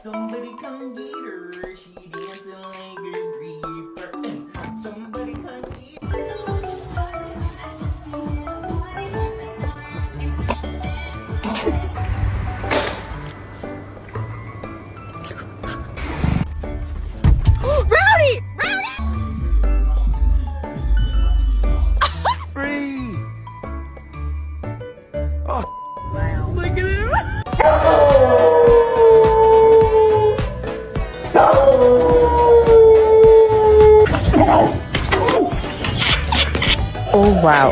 Somebody come get her. She dancing like a stripper. Somebody come get her. Rowdy! Rowdy! Free. Look at him. Oh wow.